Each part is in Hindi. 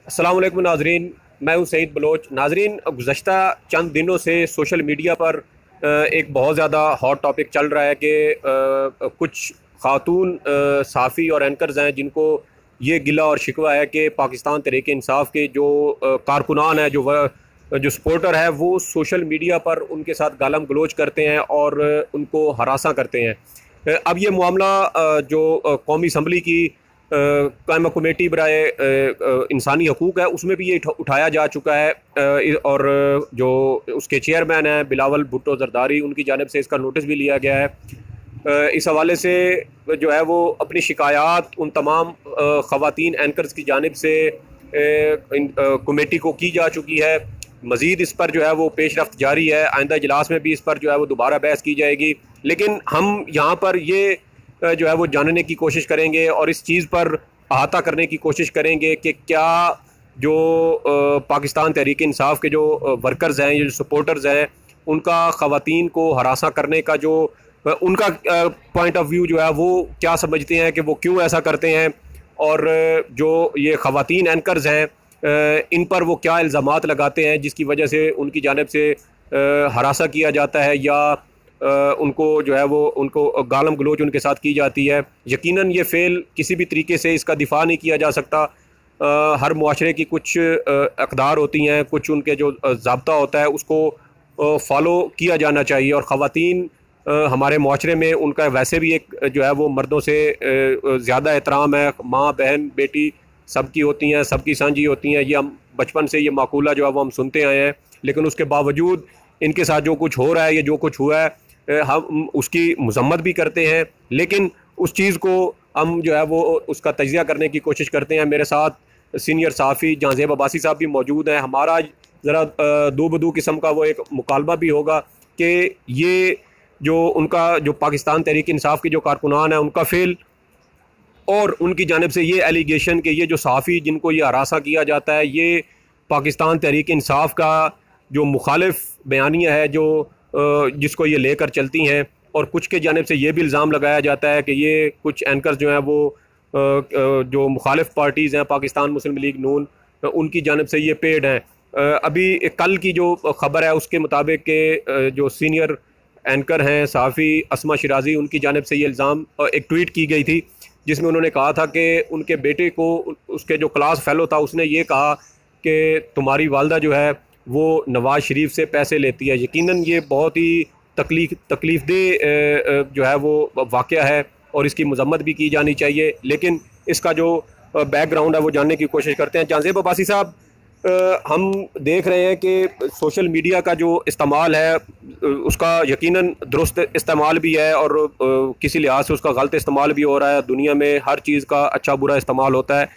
अस्सलाम वालेकुम नाजरीन, मैं हूं सईद बलोच। नाजरीन, गुज़श्ता चंद दिनों से सोशल मीडिया पर एक बहुत ज़्यादा हॉट टॉपिक चल रहा है कि कुछ ख़ातून सहाफ़ी और एंकर्स हैं जिनको ये गिला और शिकवा है कि पाकिस्तान तहरीक इंसाफ के जो कारकुनान हैं, जो सपोर्टर है, वो सोशल मीडिया पर उनके साथ गालम गलोच करते हैं और उनको हरासा करते हैं। अब ये मामला जो कौमी असम्बली की कायमा कमेटी बराए इंसानी हकूक़ है, उसमें भी ये उठाया जा चुका है। और जो उसके चेयरमैन हैं बिलावल भुट्टो जरदारी, उनकी जानिब से इसका नोटिस भी लिया गया है। इस हवाले से जो है वो अपनी शिकायत उन तमाम ख़वातीन एंकर्स की जानिब से कमेटी को की जा चुकी है। मज़ीद इस पर जो है वो पेश रफ्त जारी है। आइंदा इजलास में भी इस पर जो है वो दोबारा बहस की जाएगी। लेकिन हम यहाँ पर ये जो है वो जानने की कोशिश करेंगे और इस चीज़ पर अहाता करने की कोशिश करेंगे कि क्या जो पाकिस्तान तहरीक इंसाफ के जो वर्कर्स हैं, जो सपोर्टर्स हैं, उनका ख़वातीन को हरासा करने का जो उनका पॉइंट ऑफ व्यू जो है वो क्या समझते हैं कि वो क्यों ऐसा करते हैं, और जो ये ख़वातीन एंकर्स हैं इन पर वो क्या इल्ज़ामात लगाते हैं जिसकी वजह से उनकी जानिब से हरासा किया जाता है या उनको जो है वो उनको गालम गलोच उनके साथ की जाती है। यकीनन ये फ़ेल किसी भी तरीके से इसका दिफा नहीं किया जा सकता। हर मुआशरे की कुछ अक़दार होती हैं, कुछ उनके जो ज़ाब्ता होता है उसको फ़ॉलो किया जाना चाहिए। और ख़वातीन हमारे मुआशरे में उनका वैसे भी एक जो है वो मर्दों से ज़्यादा एहतराम है। माँ बहन बेटी सबकी होती हैं, सबकी सांझी होती हैं। ये हम बचपन से ये माकूला जो है वो हम सुनते आए हैं। लेकिन उसके बावजूद इनके साथ जो कुछ हो रहा है, ये जो कुछ हुआ है, हम उसकी मज़म्मत भी करते हैं, लेकिन उस चीज़ को हम जो है वो उसका तजिया करने की कोशिश करते हैं। मेरे साथ सीनियर सहाफ़ी जहांज़ेब अब्बासी साहब भी मौजूद हैं। हमारा ज़रा दो बदू किस्म का वो एक मुकालमा भी होगा कि ये जो उनका जो पाकिस्तान तहरीक इंसाफ के जो कारकुनान हैं उनका फ़ेल, और उनकी जानिब से ये एलिगेशन कि ये जो सहाफ़ी जिनको ये हरासा किया जाता है, ये पाकिस्तान तहरीक इंसाफ का जो मुखालिफ बयानिया है जो जिसको ये लेकर चलती हैं। और कुछ के जानिब से ये भी इल्ज़ाम लगाया जाता है कि ये कुछ एंकर्स जो हैं वो जो मुखालिफ पार्टीज़ हैं, पाकिस्तान मुस्लिम लीग नून, उनकी जानिब से ये पेड हैं। अभी कल की जो ख़बर है उसके मुताबिक कि जो सीनियर एंकर हैं सहाफ़ी अस्मा शिराज़ी, उनकी जानिब से ये इल्ज़ाम एक ट्वीट की गई थी जिसमें उन्होंने कहा था कि उनके बेटे को उसके जो क्लास फ़ेलो था उसने ये कहा कि तुम्हारी वालदा जो है वो नवाज़ शरीफ से पैसे लेती है। यकीनन ये बहुत ही तकलीफ़ दे जो है वो वाक़या है और इसकी मज़म्मत भी की जानी चाहिए। लेकिन इसका जो बैकग्राउंड है वो जानने की कोशिश करते हैं। जहांज़ेब अब्बासी साहब, हम देख रहे हैं कि सोशल मीडिया का जो इस्तेमाल है उसका यकीनन दुरुस्त इस्तेमाल भी है और किसी लिहाज से उसका गलत इस्तेमाल भी हो रहा है। दुनिया में हर चीज़ का अच्छा बुरा इस्तेमाल होता है।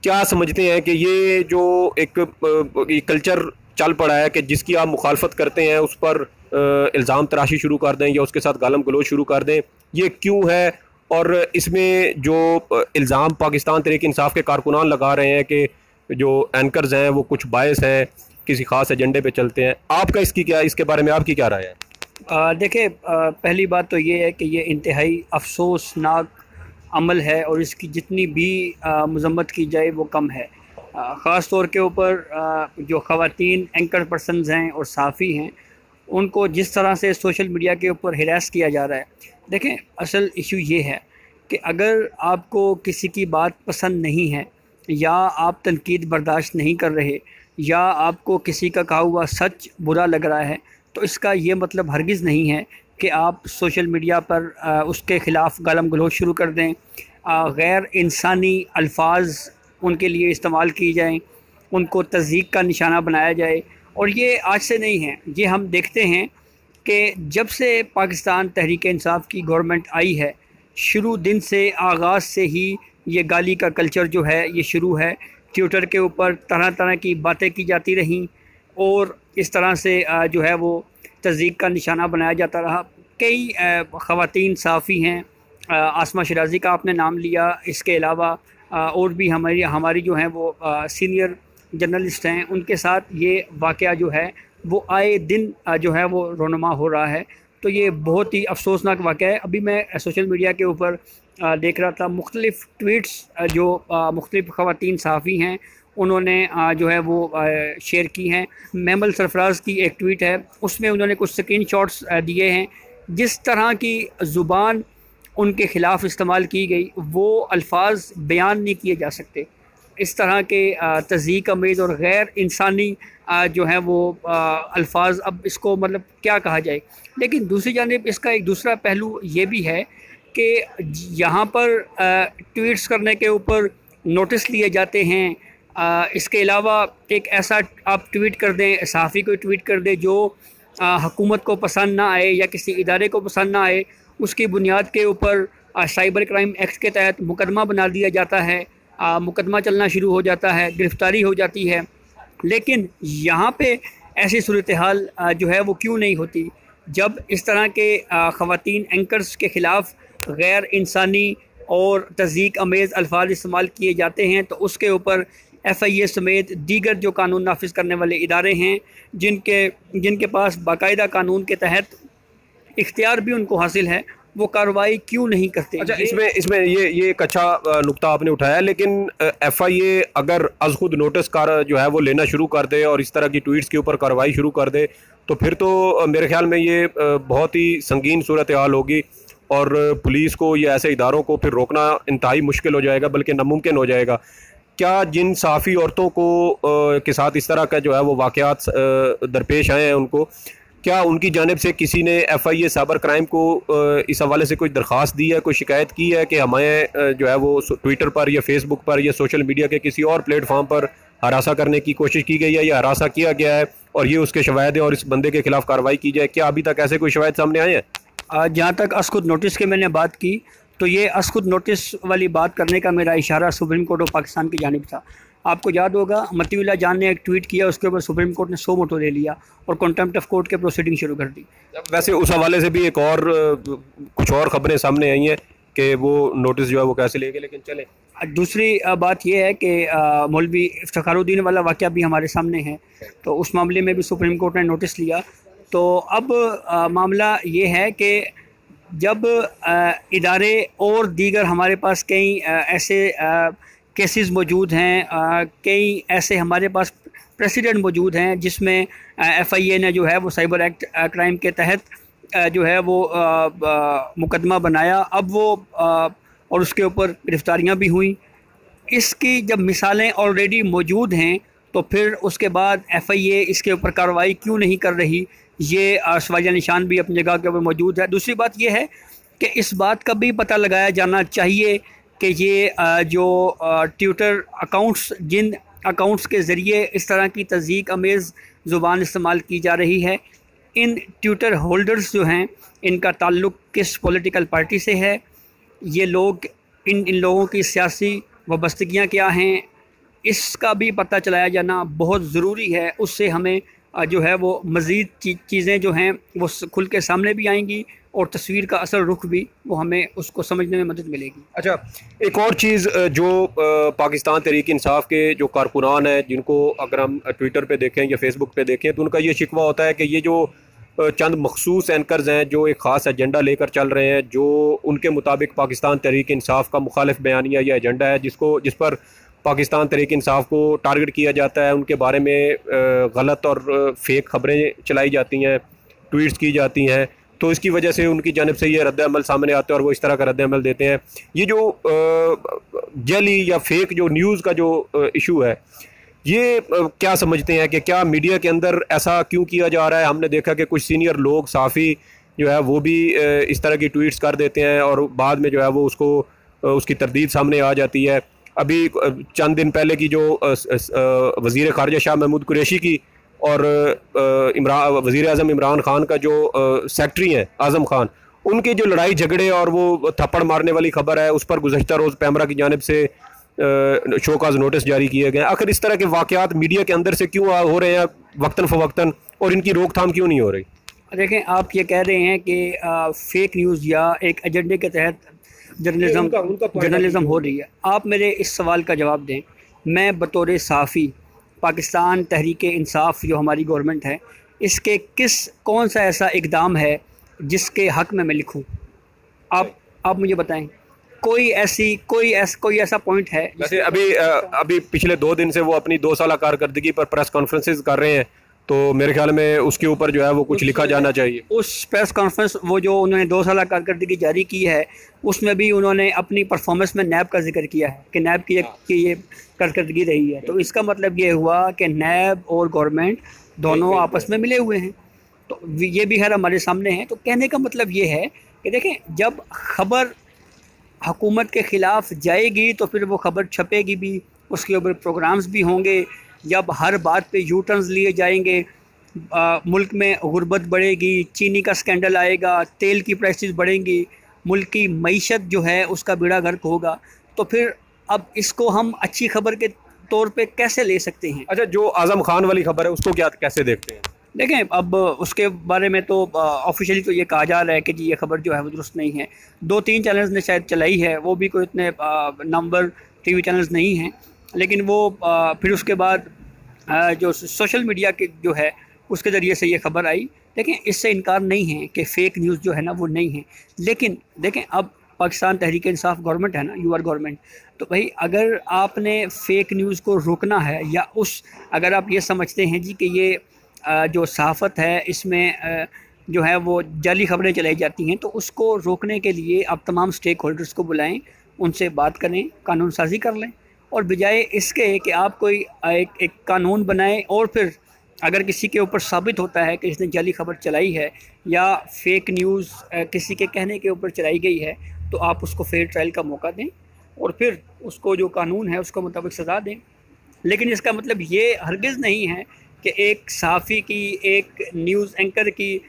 क्या समझते हैं कि ये जो एक कल्चर चल पड़ा है कि जिसकी आप मुखालफत करते हैं उस पर इल्ज़ाम तराशी शुरू कर दें या उसके साथ गालम गलोच शुरू कर दें, ये क्यों है? और इसमें जो इल्ज़ाम पाकिस्तान तहरीक इंसाफ के कारकुनान लगा रहे हैं कि जो एंकर्स हैं वो कुछ बायस हैं, किसी ख़ास एजेंडे पे चलते हैं, आपका इसके बारे में आपकी क्या राय है? देखिए, पहली बात तो ये है कि ये इंतहाई अफसोसनाक अमल है और इसकी जितनी भी मज़म्मत की जाए वो कम है। ख़ास तौर के ऊपर जो ख़वातीन एंकर पर्सनस हैं और सहाफ़ी हैं, उनको जिस तरह से सोशल मीडिया के ऊपर हिरास किया जा रहा है। देखें, असल इशू ये है कि अगर आपको किसी की बात पसंद नहीं है या आप तनकीद बर्दाश्त नहीं कर रहे या आपको किसी का कहा हुआ सच बुरा लग रहा है, तो इसका ये मतलब हरगिज़ नहीं है कि आप सोशल मीडिया पर उसके ख़िलाफ़ गालम गलोच शुरू कर दें, गैर इंसानी अल्फाज उनके लिए इस्तेमाल की जाएं, उनको तज़यीक़ का निशाना बनाया जाए। और ये आज से नहीं है, ये हम देखते हैं कि जब से पाकिस्तान तहरीक इंसाफ की गवर्नमेंट आई है, शुरू दिन से आगाज़ से ही ये गाली का कल्चर जो है ये शुरू है। ट्विटर के ऊपर तरह तरह की बातें की जाती रहीं और इस तरह से जो है वो तज़यीक़ का निशाना बनाया जाता रहा। कई ख़वातीन सहाफ़ी हैं, आसमा शिराज़ी का आपने नाम लिया, इसके अलावा और भी हमारी जो हैं वो सीनियर जर्नलिस्ट हैं, उनके साथ ये वाक़या जो है वो आए दिन जो है वो रोनुमा हो रहा है। तो ये बहुत ही अफसोसनाक वाक़या है। अभी मैं सोशल मीडिया के ऊपर देख रहा था मुख्तलिफ़ ट्वीट्स जो मुख्तलिफ़ ख़वातीन सहाफ़ी हैं उन्होंने जो है वो शेयर की हैं। मेमल सरफराज की एक ट्वीट है, उसमें उन्होंने कुछ स्क्रीनशॉट्स दिए हैं। जिस तरह की ज़ुबान उनके ख़िलाफ़ इस्तेमाल की गई वो अल्फाज बयान नहीं किए जा सकते। इस तरह के तज़यीक़ अमेज़ और गैर इंसानी जो है वो अल्फाज, अब इसको मतलब क्या कहा जाए। लेकिन दूसरी जानिब इसका एक दूसरा पहलू ये भी है कि यहाँ पर ट्वीट्स करने के ऊपर नोटिस लिए जाते हैं। इसके अलावा एक ऐसा आप ट्वीट कर दें, सहाफ़ी को ट्वीट कर दें जो हुकूमत को पसंद ना आए या किसी इदारे को पसंद ना आए, उसकी बुनियाद के ऊपर साइबर क्राइम एक्ट के तहत मुकदमा बना दिया जाता है, मुकदमा चलना शुरू हो जाता है, गिरफ़्तारी हो जाती है। लेकिन यहाँ पे ऐसी सूरत हाल जो है वो क्यों नहीं होती? जब इस तरह के ख़वातीन एंकर्स के ख़िलाफ़ गैर इंसानी और तज़यीक़ अमेज़ अल्फाज इस्तेमाल किए जाते हैं तो उसके ऊपर FIA समेत दीगर जो कानून नाफिज करने वाले इदारे हैं, जिनके पास बाकायदा कानून के तहत इख्तियार भी उनको हासिल है, वो कार्रवाई क्यों नहीं करते? अच्छा, इसमें ये एक अच्छा नुक्ता आपने उठाया। लेकिन FIA अगर अज़ खुद नोटिस जो है वो लेना शुरू कर दे और इस तरह की ट्वीट्स के ऊपर कार्रवाई शुरू कर दे तो फिर तो मेरे ख्याल में ये बहुत ही संगीन सूरत हाल होगी और पुलिस को या ऐसे इदारों को फिर रोकना इंतहाई मुश्किल हो जाएगा, बल्कि नामुमकिन हो जाएगा। क्या जिन साफ़ी औरतों को के साथ इस तरह का जो है वो वाक़यात दरपेश आए हैं, उनको क्या उनकी जानिब से किसी ने FIA साइबर क्राइम को इस हवाले से कोई दरख्वास्त दी है, कोई शिकायत की है कि हमें जो है वो ट्विटर पर या फेसबुक पर या सोशल मीडिया के किसी और प्लेटफॉर्म पर हरासा करने की कोशिश की गई है या हरासा किया गया है और ये उसके शवाहिद हैं और इस बंदे के खिलाफ कार्रवाई की जाए? क्या अभी तक ऐसे कोई शवाहिद सामने आए हैं? जहाँ तक असखुद नोटिस की मैंने बात की तो ये असखुद नोटिस वाली बात करने का मेरा इशारा सुप्रीम कोर्ट ऑफ पाकिस्तान की जानिब था। आपको याद होगा मतीउल्लाह जान ने एक ट्वीट किया, उसके ऊपर सुप्रीम कोर्ट ने 100 मोटो ले लिया और कंटेम्प्ट ऑफ कोर्ट के प्रोसीडिंग शुरू कर दी। वैसे उस हवाले से भी एक और कुछ और खबरें सामने आई हैं कि वो नोटिस जो है वो कैसे ले गए। लेकिन चले, दूसरी बात यह है कि मौलवी इफ्तिखारुद्दीन वाला वाक़या भी हमारे सामने है, तो उस मामले में भी सुप्रीम कोर्ट ने नोटिस लिया। तो अब मामला ये है कि जब इदारे और दीगर हमारे पास कई ऐसे केसेस मौजूद हैं, कई ऐसे हमारे पास प्रेसिडेंट मौजूद हैं जिसमें FIA ने जो है वो साइबर एक्ट क्राइम के तहत जो है वो मुकदमा बनाया, अब वो और उसके ऊपर गिरफ़्तारियाँ भी हुई। इसकी जब मिसालें ऑलरेडी मौजूद हैं तो फिर उसके बाद FIA इसके ऊपर कार्रवाई क्यों नहीं कर रही, ये सवालिया निशान भी अपनी जगह के ऊपर मौजूद है। दूसरी बात यह है कि इस बात का भी पता लगाया जाना चाहिए कि ये जो ट्विटर अकाउंट्स, जिन अकाउंट्स के ज़रिए इस तरह की तज़यीक़ अमेज़ ज़ुबान इस्तेमाल की जा रही है, इन ट्विटर होल्डर्स जो हैं इनका ताल्लुक़ किस पॉलिटिकल पार्टी से है, ये लोग इन लोगों की सियासी वाबस्तगियाँ क्या हैं, इसका भी पता चलाया जाना बहुत ज़रूरी है। उससे हमें जो है वो मज़ीद चीज़ें जो हैं वो खुल के सामने भी आएंगी और तस्वीर का असर रुख भी वो हमें उसको समझने में मदद मिलेगी। अच्छा, एक और चीज़ जो पाकिस्तान तहरीक इंसाफ के जो कारकुनान हैं, जिनको अगर हम ट्विटर पे देखें या फेसबुक पे देखें तो उनका ये शिकवा होता है कि ये जो चंद मखसूस एंकर्स हैं जो एक ख़ास एजेंडा लेकर चल रहे हैं, जो उनके मुताबिक पाकिस्तान तहरीक इंसाफ का मुखालिफ बयानिया या एजेंडा है, जिस पर पाकिस्तान तहरीक इंसाफ को टारगेट किया जाता है, उनके बारे में गलत और फेक खबरें चलाई जाती हैं, ट्वीट्स की जाती हैं, तो इसकी वजह से उनकी जानिब से ये रद्द-ए-अमल सामने आते हैं और वो इस तरह का रद्द-ए-अमल देते हैं। ये जो जली या फेक जो न्यूज़ का जो इशू है, ये क्या समझते हैं कि क्या मीडिया के अंदर ऐसा क्यों किया जा रहा है? हमने देखा कि कुछ सीनियर लोग साफ़ी जो है वो भी इस तरह की ट्वीट्स कर देते हैं और बाद में जो है वो उसकी तरदीद सामने आ जाती है। अभी चंद दिन पहले की जो वज़ीर ख़ारिजा शाह महमूद कुरैशी की और वज़ीर आज़म इमरान ख़ान का जो सेक्रेटरी हैं आज़म ख़ान, उनके जो लड़ाई झगड़े और वो थप्पड़ मारने वाली खबर है, उस पर गुज़श्ता रोज़ पैमरा की जानिब से शोकाज नोटिस जारी किए गए। आखिर इस तरह के वाक़यात मीडिया के अंदर से क्यों हो रहे हैं वक्तन फ़वक्तन और इनकी रोकथाम क्यों नहीं हो रही? देखें, आप ये कह रहे हैं कि फ़ेक न्यूज़ या एक एजेंडे के तहत जर्नलिज़म हो रही है। आप मेरे इस सवाल का जवाब दें। मैं बतौर सहाफ़ी पाकिस्तान तहरीक इंसाफ जो हमारी गवर्नमेंट है, इसके कौन सा ऐसा इक़दाम है जिसके हक़ में मैं लिखूं? आप मुझे बताएं। कोई ऐसा पॉइंट है? वैसे अभी पिछले 2 दिन से वो अपनी 2 साल कारकर्दगी पर प्रेस कॉन्फ्रेंसेज कर रहे हैं, तो मेरे ख्याल में उसके ऊपर जो है वो कुछ लिखा जाना चाहिए। उस प्रेस कॉन्फ्रेंस वो जो उन्होंने 2 साल कारकर्दगी जारी की है, उसमें भी उन्होंने अपनी परफॉर्मेंस में नैब का जिक्र किया है कि नैब की ये कारकर्दगी रही है। तो इसका मतलब ये हुआ कि नैब और गवर्नमेंट दोनों आपस में मिले हुए हैं। तो ये भी खैर हमारे सामने है। तो कहने का मतलब ये है कि देखें, जब खबर हुकूमत के ख़िलाफ़ जाएगी तो फिर वो खबर छपेगी भी, उसके ऊपर प्रोग्राम्स भी होंगे। जब हर बात पे यू टर्न्स लिए जाएंगे, मुल्क में गुर्बत बढ़ेगी, चीनी का स्कैंडल आएगा, तेल की प्राइसेस बढ़ेंगी, मुल्क की मईशत जो है उसका बेड़ा गर्क होगा। तो फिर अब इसको हम अच्छी खबर के तौर पे कैसे ले सकते हैं? अच्छा, जो आज़म खान वाली खबर है उसको क्या कैसे देखते हैं? देखें, अब उसके बारे में तो ऑफिशियली तो ये कहा जा रहा है कि जी ये खबर जो है वो दुरुस्त नहीं है। 2-3 चैनल्स ने शायद चलाई है, वो भी कोई इतने नंबर टीवी चैनल्स नहीं हैं। लेकिन वो फिर उसके बाद जो सोशल मीडिया के जो है उसके ज़रिए से ये खबर आई। देखें, इससे इनकार नहीं है कि फ़ेक न्यूज़ जो है ना वो नहीं है। लेकिन देखें, अब पाकिस्तान तहरीक इंसाफ गवर्नमेंट है ना, यू आर गवर्नमेंट। तो भाई, अगर आपने फ़ेक न्यूज़ को रोकना है, या अगर आप ये समझते हैं जी कि ये जो सहाफ़त है इसमें जो है वो जाली खबरें चलाई जाती हैं, तो उसको रोकने के लिए आप तमाम स्टेक होल्डर्स को बुलाएं, उनसे बात करें, कानून साजी कर लें। और बजाय इसके कि आप कोई एक कानून बनाएं और फिर अगर किसी के ऊपर साबित होता है कि इसने जाली खबर चलाई है या फ़ेक न्यूज़ किसी के कहने के ऊपर चलाई गई है, तो आप उसको फेयर ट्रायल का मौका दें और फिर उसको जो कानून है उसके मुताबिक सज़ा दें। लेकिन इसका मतलब ये हरगिज़ नहीं है कि एक सहाफ़ी की, एक न्यूज़ एंकर की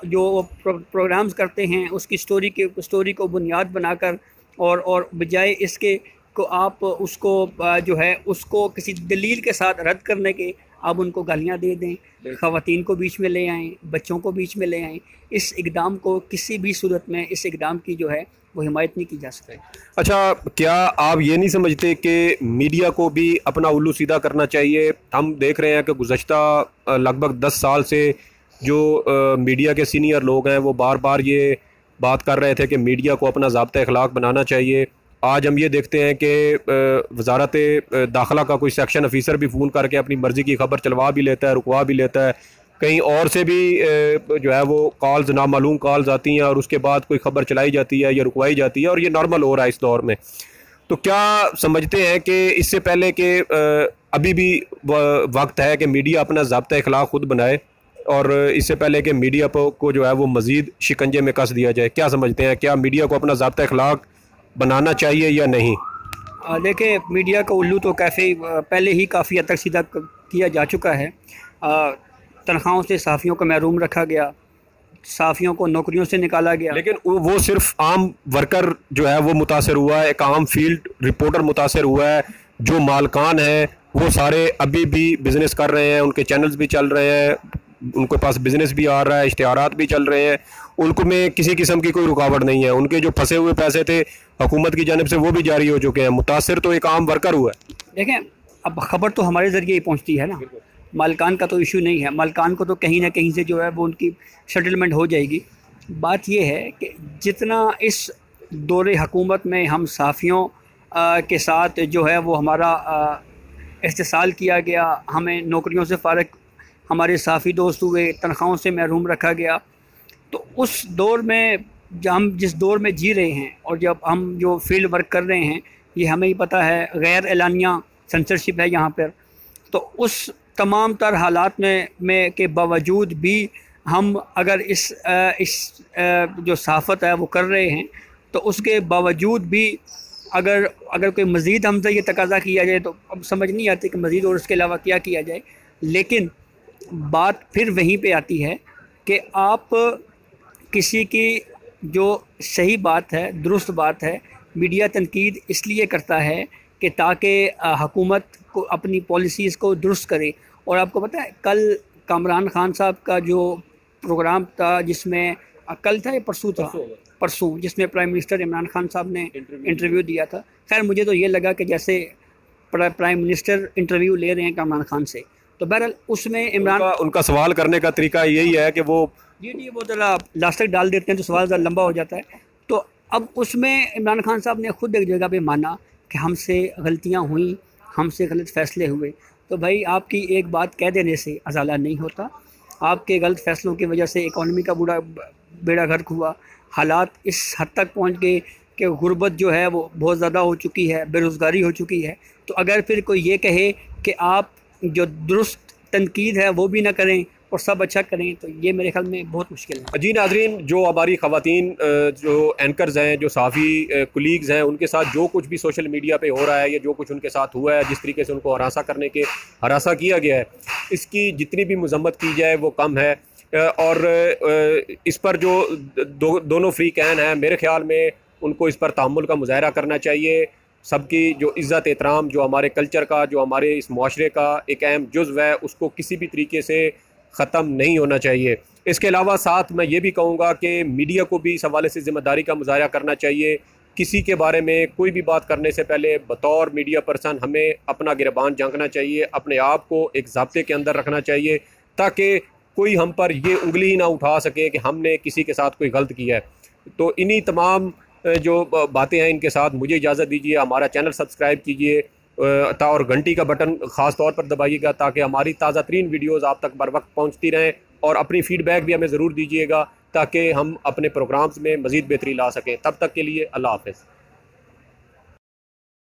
जो प्रोग्राम्स करते हैं उसकी स्टोरी को बुनियाद बनाकर और बजाय इसके को आप उसको जो है उसको किसी दलील के साथ रद्द करने के आप उनको गालियाँ दे दें, ख़वातीन को बीच में ले आएँ, बच्चों को बीच में ले आएँ। इस इक़दाम को किसी भी सूरत में इस इक़दाम की जो है वो हिमायत नहीं की जा सकती। अच्छा, क्या आप ये नहीं समझते कि मीडिया को भी अपना उल्लू सीधा करना चाहिए? हम देख रहे हैं कि गुज़श्ता लगभग 10 साल से जो मीडिया के सीनियर लोग हैं वो बार बार ये बात कर रहे थे कि मीडिया को अपना ज़ाब्ता अखलाक बनाना चाहिए। आज हम ये देखते हैं कि वजारत दाखिला का कोई सेक्शन ऑफिसर भी फ़ोन करके अपनी मर्ज़ी की खबर चलवा भी लेता है, रुकवा भी लेता है। कहीं और से भी जो है वो कॉल्स, नामालूम कॉल्स आती हैं और उसके बाद कोई खबर चलाई जाती है या रुकवाई जाती है, और ये नॉर्मल हो रहा है इस दौर में। तो क्या समझते हैं कि इससे पहले कि अभी भी वक्त है कि मीडिया अपना ज़ाब्ता अखलाक खुद बनाए, और इससे पहले कि मीडिया को जो है वो मज़ीद शिकंजे में कस दिया जाए? क्या समझते हैं, क्या मीडिया को अपना ज़ाब्ता अखलाक बनाना चाहिए या नहीं? देखिए, मीडिया का उल्लू तो पहले ही काफ़ी हद तक सीधा किया जा चुका है। तनख्वाहों से सहाफ़ियों को महरूम रखा गया, सहाफ़ियों को नौकरियों से निकाला गया। लेकिन वो सिर्फ आम वर्कर जो है वो मुतासर हुआ है, एक आम फील्ड रिपोर्टर मुतासर हुआ है। जो मालकान हैं वो सारे अभी भी बिज़नेस कर रहे हैं, उनके चैनल्स भी चल रहे हैं, उनके पास बिज़नेस भी आ रहा है, इश्तिहारात भी चल रहे हैं, उनको में किसी किस्म की कोई रुकावट नहीं है। उनके जो फंसे हुए पैसे थे हुकूमत की जानिब से वो भी जारी हो चुके हैं। मुतासर तो एक आम वर्कर हुआ है। देखें, अब ख़बर तो हमारे ज़रिए ही पहुंचती है ना, मालकान का तो इशू नहीं है। मालकान को तो कहीं ना कहीं से जो है वो उनकी सेटलमेंट हो जाएगी। बात यह है कि जितना इस दौरे हुकूमत में हम सहाफ़ियों के साथ जो है वो हमारा इस्तेसाल किया गया, हमें नौकरियों से फ़ारिग हमारे सहाफ़ी दोस्त हुए, तनख्वाहों से महरूम रखा गया, तो उस दौर में हम जिस दौर में जी रहे हैं और जब हम जो फील्ड वर्क कर रहे हैं, ये हमें ही पता है, गैर एलानिया सेंसरशिप है यहाँ पर। तो उस तमाम तर हालात में के बावजूद भी हम अगर इस जो सहाफ़त है वो कर रहे हैं, तो उसके बावजूद भी अगर कोई मज़ीद हमसे ये तकाज़ा किया जाए तो अब समझ नहीं आती कि मज़ीद और उसके अलावा क्या किया जाए। लेकिन बात फिर वहीं पे आती है कि आप किसी की जो सही बात है, दुरुस्त बात है, मीडिया तनकीद इसलिए करता है कि ताकि हुकूमत को अपनी पॉलिसीज़ को दुरुस्त करे। और आपको पता है, कल कामरान खान साहब का जो प्रोग्राम था, जिसमें कल था या परसों जिसमें प्राइम मिनिस्टर इमरान खान साहब ने इंटरव्यू दिया था। खैर, मुझे तो ये लगा कि जैसे प्राइम मिनिस्टर इंटरव्यू ले रहे हैं कामरान खान से, तो बहरहाल उसमें उनका सवाल करने का तरीका यही है कि वो वो ज़रा लास्ट तक डाल देते हैं तो सवाल ज़रा लंबा हो जाता है। तो अब उसमें इमरान खान साहब ने खुद एक जगह पे माना कि हमसे गलतियां हुई, हमसे गलत फ़ैसले हुए। तो भाई आपकी एक बात कह देने से अजाला नहीं होता। आपके गलत फ़ैसलों की वजह से इकॉनमी का बेड़ा गर्क हुआ, हालात इस हद तक पहुंच गए कि गुर्बत जो है वो बहुत ज़्यादा हो चुकी है, बेरोज़गारी हो चुकी है। तो अगर फिर कोई ये कहे कि आप जो दुरुस्त तनकीद है वो भी ना करें और सब अच्छा करें, तो ये मेरे ख्याल में बहुत मुश्किल है। जी नाज़रीन, जो हमारी ख़वातीन जो एंकर्स हैं, जो सहाफ़ी कुलीग्स हैं, उनके साथ जो कुछ भी सोशल मीडिया पे हो रहा है या जो कुछ उनके साथ हुआ है, जिस तरीके से उनको हरासा किया गया है, इसकी जितनी भी मज़म्मत की जाए वो कम है। और इस पर जो दोनों फ़रीक़ैन हैं, मेरे ख़्याल में उनको इस पर तहम्मुल का मुज़ाहरा करना चाहिए। सबकी जो इज़्ज़त एहतराम, जो हमारे कल्चर का, जो हमारे इस मुआशरे का एक अहम जुज़्व है, उसको किसी भी तरीके से ख़त्म नहीं होना चाहिए। इसके अलावा साथ मैं ये भी कहूँगा कि मीडिया को भी इस हवाले से ज़िम्मेदारी का मुज़ाहरा करना चाहिए। किसी के बारे में कोई भी बात करने से पहले बतौर मीडिया पर्सन हमें अपना गिरबान झांकना चाहिए, अपने आप को एक ज़ाब्ते के अंदर रखना चाहिए, ताकि कोई हम पर ये उंगली ही ना उठा सके कि हमने किसी के साथ कोई गलत किया है। तो इन्हीं तमाम जो बातें हैं, इनके साथ मुझे इजाज़त दीजिए। हमारा चैनल सब्सक्राइब कीजिए और घंटी का बटन ख़ास तौर पर दबाइएगा, ताकि हमारी ताज़ा तरीन वीडियोज़ आप तक बर वक्त पहुँचती रहें। और अपनी फ़ीडबैक भी हमें ज़रूर दीजिएगा, ताकि हम अपने प्रोग्राम्स में मज़ीद बेहतरी ला सकें। तब तक के लिए अल्लाह हाफ़िज़।